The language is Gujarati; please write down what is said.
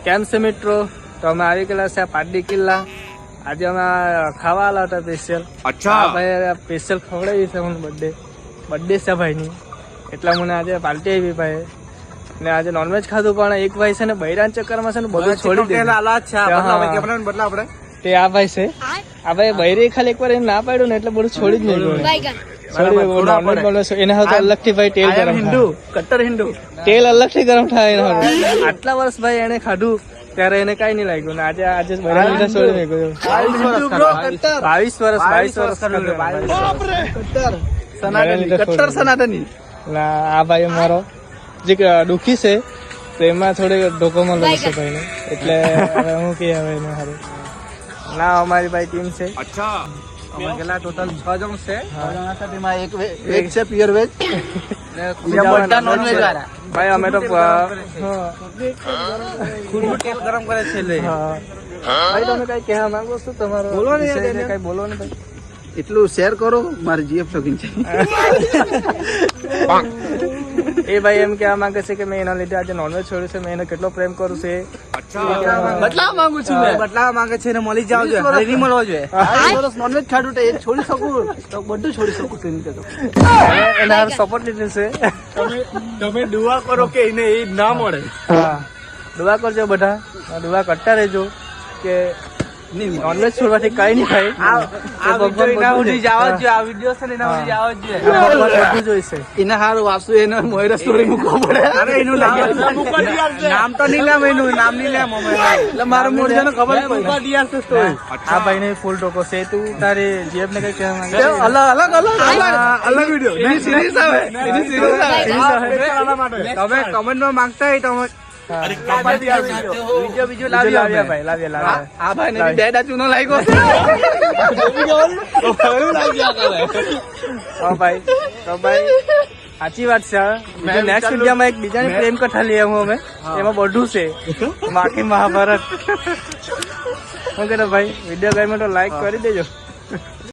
કેમ છે મિત્રો? તો અમે આવી ગયેલા છે પારડી કિલ્લા. આજે અમે ખાવા આવેલા હતા સ્પેશિયલ. ભાઈ સ્પેશિયલ ખવડાવી છે મને બર્થડે છે ભાઈની, એટલા મને આજે પાર્ટી આવી ભાઈ. ને આજે નોનવેજ ખાધું પણ એક ભાઈ છે ને બૈરાન ચક્કરમાં છે ને બધું છોડી દીધું. તે આ ભાઈ છે, આ ભાઈ બૈરી ખાલી એકવાર એને ના પાડ્યું ને એટલે બધું છોડી જ નહીં. એના હાથ અલગથી ભાઈ તેલ ગરમ કટ્ટર હિન્દુ તેલ અલગથી ગરમ થાય. આટલા વર્ષ ભાઈ એને ખાધું ત્યારે એને કઈ નહીં લાગ્યું ને આજે બૈરા મીઠા છોડી ગયું. 22 વર્ષ સનાતની. આ ભાઈ અમારો જે દુઃખી છે તો એમાં થોડી ડોકોમાં લઈ છે ભાઈ ને, એટલે હું કે હવે એને સારું ના. અમારી ભાઈ ટીમ છે, ટોટલ 6 જણ છે. એક છે પ્યોર વેજ, ભાઈ અમે તો ગરમ કરે છે. ભાઈ તમે કઈ કહેવા માંગો છો? તમારો બોલો ને, કઈ બોલો ને ભાઈ. એટલું શેર કરો, મારી જીએફ શોખીન છે. એ ભાઈ એમ કહેવા માંગે છે કે મેં એના લીધે આજે નોનવેજ છોડ્યું છે, મેં એને કેટલો પ્રેમ કરું છું. બદલાવા માંગુ છું, બદલાવા માંગે છે ને મળી જાવ જોઈએ, નહીં મળવા જોઈએ. નોનવેજ ખાધું તો એ છોડી શકું તો બધું છોડી શકું છું. એના સપોર્ટ લીધું છે. તમે દુઆ કરો કે એને એ ના મળે. હા, દુઆ કરજો બધા, દુઆ કરતા રહેજો કે નોનવેજ છોડવાથી કઈ નહીં થાય. એના હારું વાપસુ એને મોયરા સ્ટોરી મૂકવો પડે. એનું નામ તો નહીં નામ, એનું નામ નહીં નામ એટલે મારે મોરજાને ખબર પડી. આ ભાઈ ને ફૂલ ટોકો છે. તું તારી જીએફ ને કઈ કહેવા માંગે? અલગ વિડીયો એની સિરીઝ આવે. તમે કમેન્ટમાં માંગતા હોય તમે બીજો લાવ્યા ભાઈ. આ ભાઈ ને ડેડા ચૂનો લાગ્યો. તો ભાઈ સાચી વાત છે. નેક્સ્ટ વિડીયોમાં એક બીજાની પ્રેમ કથા લઈ આવું અમે, એમાં બધું છે આખી મહાભારત. ઓકે તો ભાઈ વિડીયો ગમે તો લાઈક કરી દેજો.